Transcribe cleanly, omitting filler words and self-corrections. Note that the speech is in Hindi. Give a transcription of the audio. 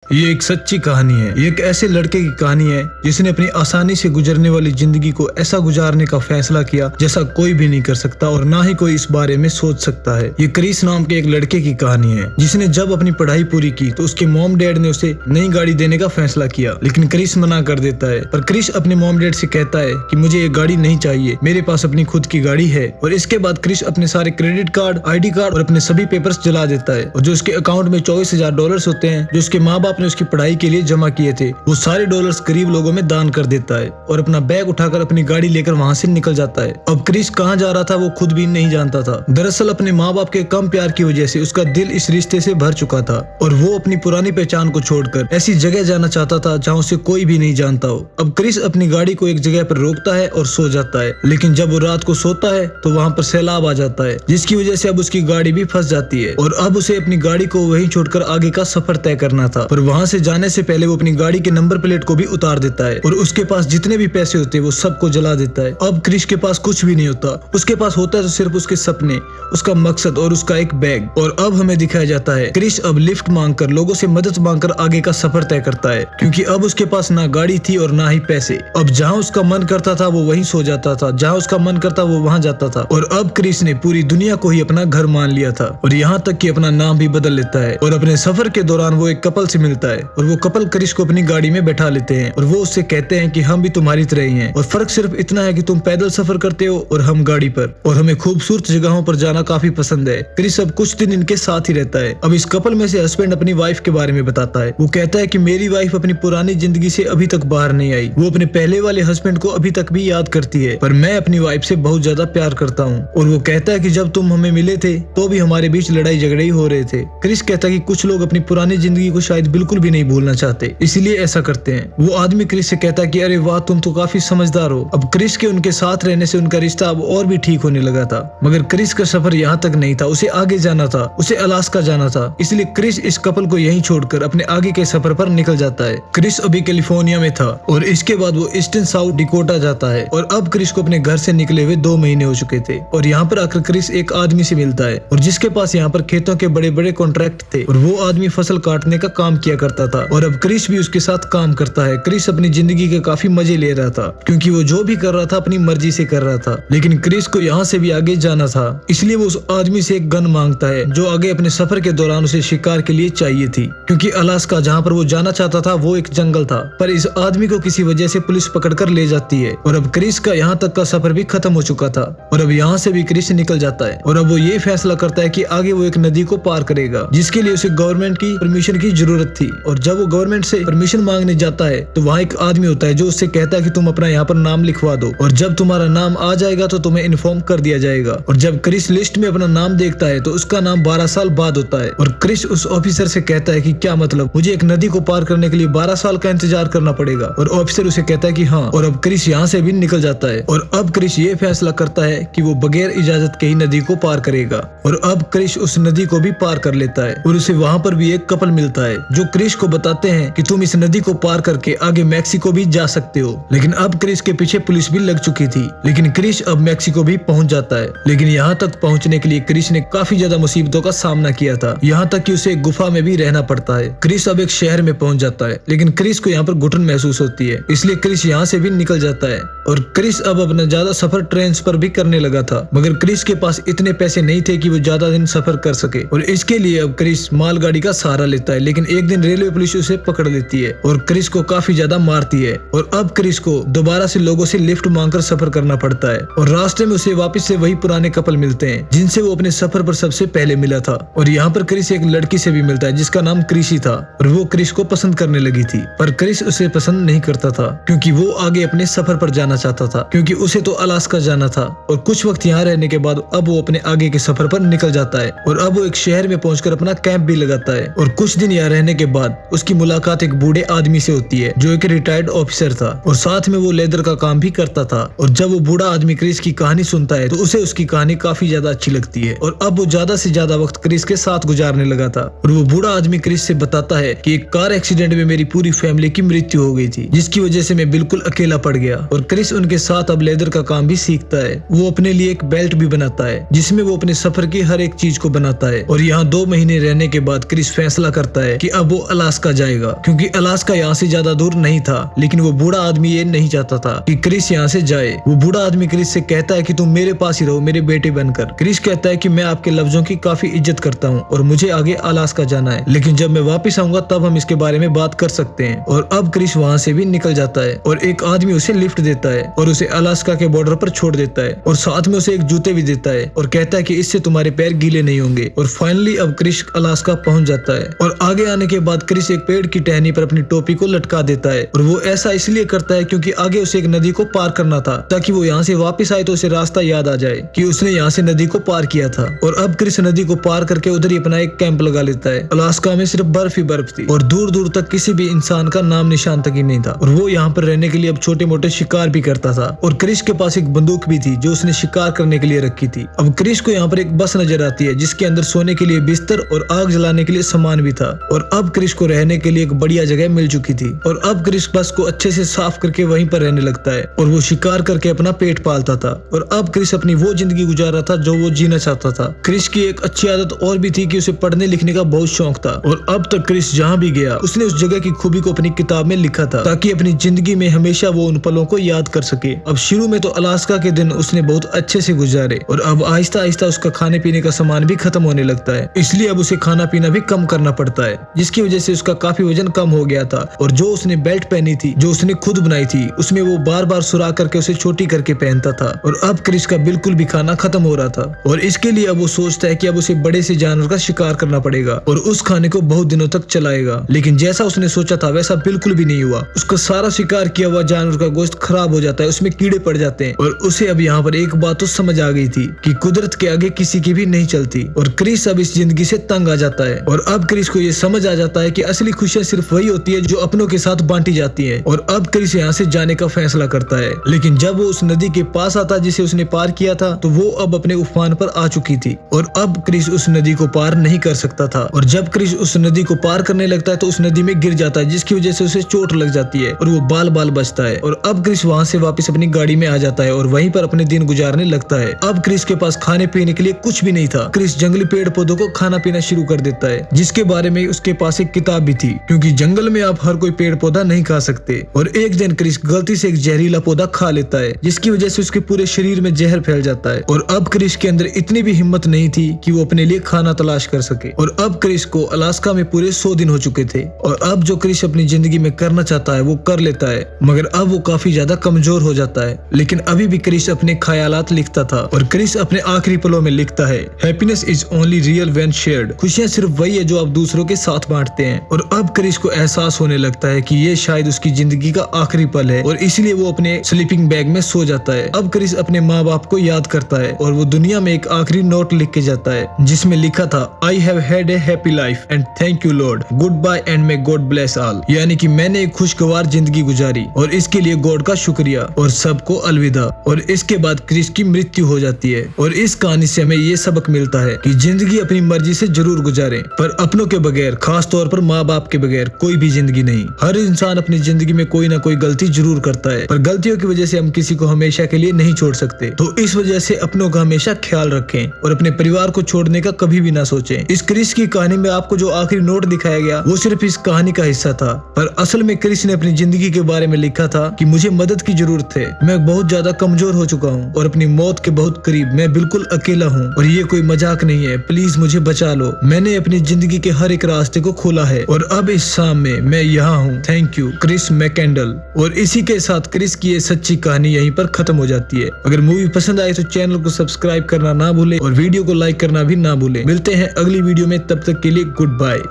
ये एक सच्ची कहानी है। ये एक ऐसे लड़के की कहानी है जिसने अपनी आसानी से गुजरने वाली जिंदगी को ऐसा गुजारने का फैसला किया जैसा कोई भी नहीं कर सकता और ना ही कोई इस बारे में सोच सकता है। ये क्रिस नाम के एक लड़के की कहानी है जिसने जब अपनी पढ़ाई पूरी की तो उसके मॉम डैड ने उसे नई गाड़ी देने का फैसला किया, लेकिन क्रिस मना कर देता है। पर क्रिस अपने मॉम डैड से कहता है कि मुझे ये गाड़ी नहीं चाहिए, मेरे पास अपनी खुद की गाड़ी है। और इसके बाद क्रिस अपने सारे क्रेडिट कार्ड, ID कार्ड और अपने सभी पेपर्स जला देता है और जो उसके अकाउंट में $24,000 होते हैं जो उसके माँ बाप ने उसकी पढ़ाई के लिए जमा किए थे, वो सारे डॉलर्स गरीब लोगों में दान कर देता है और अपना बैग उठाकर अपनी गाड़ी लेकर वहाँ से निकल जाता है। अब क्रिस कहाँ जा रहा था वो खुद भी नहीं जानता था। दरअसल अपने माँ बाप के कम प्यार की वजह से उसका दिल इस रिश्ते से भर चुका था और वो अपनी पुरानी पहचान को छोड़कर ऐसी जगह जाना चाहता था जहाँ उसे कोई भी नहीं जानता हो। अब क्रिस अपनी गाड़ी को एक जगह पर रोकता है और सो जाता है, लेकिन जब वो रात को सोता है तो वहाँ पर सैलाब आ जाता है जिसकी वजह से अब उसकी गाड़ी भी फंस जाती है और अब उसे अपनी गाड़ी को वहीं छोड़कर आगे का सफर तय करना था। पर वहाँ से जाने से पहले वो अपनी गाड़ी के नंबर प्लेट को भी उतार देता है और उसके पास जितने भी पैसे होते हैं वो सबको जला देता है। अब क्रिस के पास कुछ भी नहीं होता, उसके पास होता है तो सिर्फ उसके सपने, उसका मकसद और उसका एक बैग। और अब हमें दिखाया जाता है क्रिस अब लिफ्ट मांगकर, लोगों से मदद मांगकर आगे का सफर तय करता है क्योंकि अब उसके पास ना गाड़ी थी और ना ही पैसे। अब जहाँ उसका मन करता था वो वहीं सो जाता था, जहाँ उसका मन करता वो वहाँ जाता था। और अब क्रिस ने पूरी दुनिया को ही अपना घर मान लिया था और यहाँ तक कि अपना नाम भी बदल लेता है। और अपने सफर के दौरान वो एक कपल से मिलता है और वो कपल क्रिस को अपनी गाड़ी में बैठा लेते हैं और वो उससे कहते हैं कि हम भी तुम्हारी तरह ही हैं और फर्क सिर्फ इतना है कि तुम पैदल सफर करते हो और हम गाड़ी पर, और हमें खूबसूरत जगहों पर जाना काफी पसंद है। क्रिस अब कुछ दिन इनके साथ ही रहता है। अब इस कपल में से हस्बैंड अपनी वाइफ के बारे में बताता है। वो कहता है कि मेरी वाइफ अपनी पुरानी जिंदगी से अभी तक बाहर नहीं आई, वो अपने पहले वाले हस्बैंड को अभी तक भी याद करती है, पर मैं अपनी वाइफ से बहुत ज्यादा प्यार करता हूँ। और वो कहता है कि जब तुम हमें मिले थे तो भी हमारे बीच लड़ाई झगड़े ही हो रहे थे। क्रिस कहता है कि कुछ लोग अपनी पुरानी जिंदगी को शायद बिल्कुल भी नहीं भूलना चाहते, इसलिए ऐसा करते हैं। वो आदमी क्रिस से कहता है कि अरे वाह, तुम तो काफी समझदार हो। अब क्रिस के उनके साथ रहने से उनका रिश्ता अब और भी ठीक होने लगा था, मगर क्रिस का सफर यहाँ तक नहीं था, उसे आगे जाना था, उसे अलास्का जाना था। इसलिए क्रिस इस कपल को यहीं छोड़कर अपने आगे के सफर पर निकल जाता है। क्रिस अभी कैलिफोर्निया में था और इसके बाद वो ईस्टर्न साउथ डिकोटा जाता है और अब क्रिस को अपने घर से निकले हुए 2 महीने हो चुके थे। और यहाँ पर आकर क्रिस एक आदमी से मिलता है और जिसके पास यहाँ पर खेतों के बड़े बड़े कॉन्ट्रैक्ट थे और वो आदमी फसल काटने का काम किया करता था और अब क्रिस भी उसके साथ काम करता है। क्रिस अपनी जिंदगी के काफी मजे ले रहा था क्योंकि वो जो भी कर रहा था अपनी मर्जी से कर रहा था, लेकिन क्रिस को यहाँ से भी आगे जाना था, इसलिए वो उस आदमी से एक गन मांगता है जो आगे अपने सफर के दौरान उसे शिकार के लिए चाहिए थी, क्योंकि अलास्का जहाँ पर वो जाना चाहता था वो एक जंगल था। पर इस आदमी को किसी वजह से पुलिस पकड़कर ले जाती है और अब क्रिस का यहाँ तक का सफर भी खत्म हो चुका था और अब यहाँ से भी क्रिस निकल जाता है और अब वो ये फैसला करता है कि आगे वो एक नदी को पार करेगा जिसके लिए उसे गवर्नमेंट की परमिशन की जरूरत थी। और जब वो गवर्नमेंट से परमिशन मांगने जाता है तो वहाँ एक आदमी होता है जो उससे कहता है कि तुम अपना यहाँ पर नाम लिखवा दो और जब तुम्हारा नाम आ जाएगा तो तुम्हें इन्फॉर्म कर दिया जाएगा। और जब क्रिस लिस्ट में अपना नाम देखता है तो उसका नाम 12 साल बाद होता है और क्रिस उस ऑफिसर से कहता है कि क्या मतलब, मुझे एक नदी को पार करने के लिए 12 साल का इंतजार करना पड़ेगा। और ऑफिसर उसे कहता है कि हाँ। और अब क्रिस यहाँ से भी निकल जाता है और अब क्रिस ये फैसला करता है कि वो बगैर इजाजत के ही नदी को पार करेगा और अब क्रिस उस नदी को भी पार कर लेता है और उसे वहाँ पर भी एक कपल मिलता है जो क्रिस को बताते हैं कि तुम इस नदी को पार करके आगे मैक्सिको भी जा सकते हो। लेकिन अब क्रिस के पीछे पुलिस भी लग चुकी थी, लेकिन क्रिस अब मैक्सिको भी पहुंच जाता है। लेकिन यहाँ तक पहुंचने के लिए क्रिस ने काफी ज्यादा मुसीबतों का सामना किया था, यहाँ तक कि उसे एक गुफा में भी रहना पड़ता है। क्रिस अब एक शहर में पहुंच जाता है, लेकिन क्रिस को यहाँ पर घुटन महसूस होती है, इसलिए क्रिस यहाँ से भी निकल जाता है। और क्रिस अब अपना ज्यादा सफर ट्रेन पर भी करने लगा था, मगर क्रिस के पास इतने पैसे नहीं थे कि वो ज्यादा दिन सफर कर सके और इसके लिए अब क्रिस मालगाड़ी का सहारा लेता है। लेकिन एक दिन रेलवे पुलिस उसे पकड़ लेती है और क्रिस को काफी ज्यादा मारती है और अब क्रिस को दोबारा से लोगों से लिफ्ट मांगकर सफर करना पड़ता है और रास्ते में उसे वापस से वही पुराने कपल मिलते हैं जिनसे वो अपने सफर पर सबसे पहले मिला था। और यहाँ पर क्रिस एक लड़की से भी मिलता है जिसका नाम क्रिसी था और वो क्रिस को पसंद करने लगी थी, पर क्रिस उसे पसंद नहीं करता था क्योंकि वो आगे अपने सफर पर जाना चाहता था, क्योंकि उसे तो अलास्का जाना था। और कुछ वक्त यहाँ रहने के बाद अब वो अपने आगे के सफर पर निकल जाता है और अब वो एक शहर में पहुंचकर अपना कैंप भी लगाता है। और कुछ दिन यहाँ रहने के बाद उसकी मुलाकात एक बूढ़े आदमी से होती है जो एक रिटायर्ड ऑफिसर था और साथ में वो लेदर का काम भी करता था। और जब वो बूढ़ा आदमी क्रिस की कहानी सुनता है तो उसे उसकी कहानी काफी ज्यादा अच्छी लगती है और अब वो ज्यादा से ज्यादा वक्त क्रिस के साथ गुजारने लगा था। और वो बूढ़ा आदमी क्रिस से बताता है कि एक कार एक्सीडेंट में मेरी पूरी फैमिली की मृत्यु हो गई थी जिसकी वजह से मैं बिल्कुल अकेला पड़ गया। और क्रिस उनके साथ अब लेदर का काम भी सीखता है। वो अपने लिए एक बेल्ट भी बनाता है जिसमें वो अपने सफर की हर एक चीज को बनाता है। और यहाँ 2 महीने रहने के बाद क्रिस फैसला करता है कि अब वो अलास्का जाएगा, क्योंकि अलास्का यहाँ से ज्यादा दूर नहीं था। लेकिन वो बूढ़ा आदमी ये नहीं चाहता था कि क्रिस यहाँ से जाए। वो बूढ़ा आदमी क्रिस से कहता है कि तुम मेरे पास ही रहो, मेरे बेटे बनकर। क्रिस कहता है कि मैं आपके लफ्जों की काफी इज्जत करता हूँ और मुझे आगे अलास्का जाना है, लेकिन जब मैं वापस आऊंगा तब हम इसके बारे में बात कर सकते हैं। और अब क्रिस वहाँ से भी निकल जाता है और एक आदमी उसे लिफ्ट देता है और उसे अलास्का के बॉर्डर पर छोड़ देता है और साथ में उसे एक जूते भी देता है और कहता है कि इससे तुम्हारे पैर गीले नहीं होंगे। और फाइनली अब क्रिस अलास्का पहुंच जाता है और आगे आने के बाद क्रिस एक पेड़ की टहनी पर अपनी टोपी को लटका देता है। और वो ऐसा इसलिए करता है क्योंकि आगे उसे एक नदी को पार करना था, ताकि वो यहाँ से वापस आए तो उसे रास्ता याद आ जाए कि उसने यहाँ से नदी को पार किया था। और अब क्रिस नदी को पार करके उधर ही अपना एक कैंप लगा लेता है। अलास्का में सिर्फ बर्फ ही बर्फ थी और दूर दूर तक किसी भी इंसान का नाम निशान तक ही नहीं था। और वो यहाँ पर रहने के लिए अब छोटे मोटे शिकार भी करता था। और क्रिस के पास एक बंदूक भी थी जो उसने शिकार करने के लिए रखी थी। अब क्रिस को यहाँ पर एक बस नजर आती है जिसके अंदर सोने के लिए बिस्तर और आग जलाने के लिए सामान भी था। और अब क्रिस को रहने के लिए एक बढ़िया जगह मिल चुकी थी। और अब क्रिस बस को अच्छे से साफ करके वहीं पर रहने लगता है और वो शिकार करके अपना पेट पालता था। और अब क्रिस अपनी वो जिंदगी गुजार रहा था जो वो जीना चाहता था। क्रिस की एक अच्छी आदत और भी थी कि उसे पढ़ने लिखने का बहुत शौक था। और अब तक क्रिस जहाँ भी गया उसने उस जगह की खूबी को अपनी किताब में लिखा था, ताकि अपनी जिंदगी में हमेशा वो उन पलों को याद कर सके। अब शुरू में तो अलास्का के दिन उसने बहुत अच्छे से गुजारे और अब आहिस्ता आहिस्ता उसका खाने पीने का सामान भी खत्म होने लगता है, इसलिए अब उसे खाना पीना भी कम करना पड़ता है, जिसकी वजह से उसका काफी वजन कम हो गया था। और जो उसने बेल्ट पहनी थी जो उसने खुद बनाई थी उसमें वो बार बार सुराख करके उसे छोटी करके पहनता था। और अब क्रिस का बिल्कुल भी खाना खत्म हो रहा था और इसके लिए अब वो सोचता है कि अब उसे बड़े से जानवर का शिकार करना पड़ेगा और उस खाने को बहुत दिनों तक चलाएगा। लेकिन जैसा उसने सोचा था वैसा बिल्कुल भी नहीं हुआ। उसका सारा शिकार किया हुआ जानवर का गोश्त खराब हो जाता है, उसमें कीड़े पड़ जाते हैं। और उसे अब यहाँ पर एक बात तो समझ आ गई थी कि कुदरत के आगे किसी की भी नहीं चलती। और क्रिस अब इस जिंदगी से तंग आ जाता है। और अब क्रिस को ये समझ आ जाता है कि असली खुशियां सिर्फ वही होती है जो अपनों के साथ बांटी जाती है। और अब क्रिस यहाँ से जाने का फैसला करता है। लेकिन जब वो उस नदी के पास आता जिसे उसने पार किया था तो वो अब अपने उफान पर आ चुकी थी और अब क्रिस उस नदी को पार नहीं कर सकता था। और जब क्रिस उस नदी को पार करने लगता है तो उस नदी में गिर जाता है, जिसकी वजह से उसे चोट लग जाती है और वो बाल बाल बचता है। और अब क्रिस वहाँ से वापस अपनी गाड़ी में आ जाता है और वहीं पर अपने दिन गुजारने लगता है। अब क्रिस के पास खाने पीने के लिए कुछ भी नहीं था। क्रिस जंगली पेड़ पौधों को खाना पीना शुरू कर देता है, जिसके बारे में उसके पास एक किताब भी थी, क्योंकि जंगल में आप हर कोई पेड़ पौधा नहीं खा सकते। और एक दिन क्रिस गलती से एक जहरीला पौधा खा लेता है, जिसकी वजह से उसके पूरे शरीर में जहर फैल जाता है। और अब क्रिस के अंदर इतनी भी हिम्मत नहीं थी कि वो अपने लिए खाना तलाश कर सके। और अब क्रिस को अलास्का में पूरे 100 दिन हो चुके थे और अब जो क्रिस अपनी जिंदगी में करना चाहता है वो कर लेता है, मगर अब वो काफी ज्यादा कमजोर हो जाता है। लेकिन अभी भी क्रिस अपने ख्यालात लिखता था और क्रिस अपने आखिरी पलों में लिखता है, happiness is only real when shared. खुशियां सिर्फ वही है जो आप दूसरों के साथ बांटते हैं। और अब क्रिस को एहसास होने लगता है कि ये शायद उसकी जिंदगी का आखिरी पल है और इसलिए वो अपने स्लीपिंग बैग में सो जाता है। अब क्रिस अपने माँ बाप को याद करता है और वो दुनिया में एक आखिरी नोट लिख के जाता है जिसमें लिखा था, I have had a happy life and thank you Lord, goodbye and may God bless all. यानी कि मैंने एक खुशगवार जिंदगी गुजारी और इसके लिए गॉड का शुक्रिया और सबको अलविदा। और इसके बाद क्रिस की मृत्यु हो जाती है। और इस कहानी से हमें ये सबक मिलता है कि जिंदगी अपनी मर्जी से जरूर गुजारें, पर अपनों के बगैर, खास तौर पर माँ बाप के बगैर कोई भी जिंदगी नहीं। हर इंसान अपनी जिंदगी में कोई ना कोई गलती जरूर करता है, पर गलतियों की वजह से हम किसी को हमेशा के लिए नहीं छोड़ सकते। तो इस वजह से अपनों का हमेशा ख्याल रखें और अपने परिवार को छोड़ने का कभी भी ना सोचें। इस क्रिस की कहानी में आपको जो आखिरी नोट दिखाया गया वो सिर्फ इस कहानी का हिस्सा था, पर असल में क्रिस ने अपनी जिंदगी के बारे में लिखा था कि मुझे मदद की जरूरत है, मैं बहुत ज्यादा कमजोर हो चुका हूँ और अपनी मौत के बहुत करीब, मैं बिल्कुल अकेला हूँ और ये कोई मजाक नहीं है, प्लीज मुझे बचा लो। मैंने अपनी जिंदगी के हर एक रास्ते को खोला है और अब इस शाम में मैं यहाँ हूँ। Thank you Chris McKendall. और इसी के साथ क्रिस की ये सच्ची कहानी यहीं पर खत्म हो जाती है। अगर मूवी पसंद आए तो चैनल को सब्सक्राइब करना ना भूले और वीडियो को लाइक करना भी ना भूले। मिलते हैं अगली वीडियो में, तब तक के लिए गुड बाय।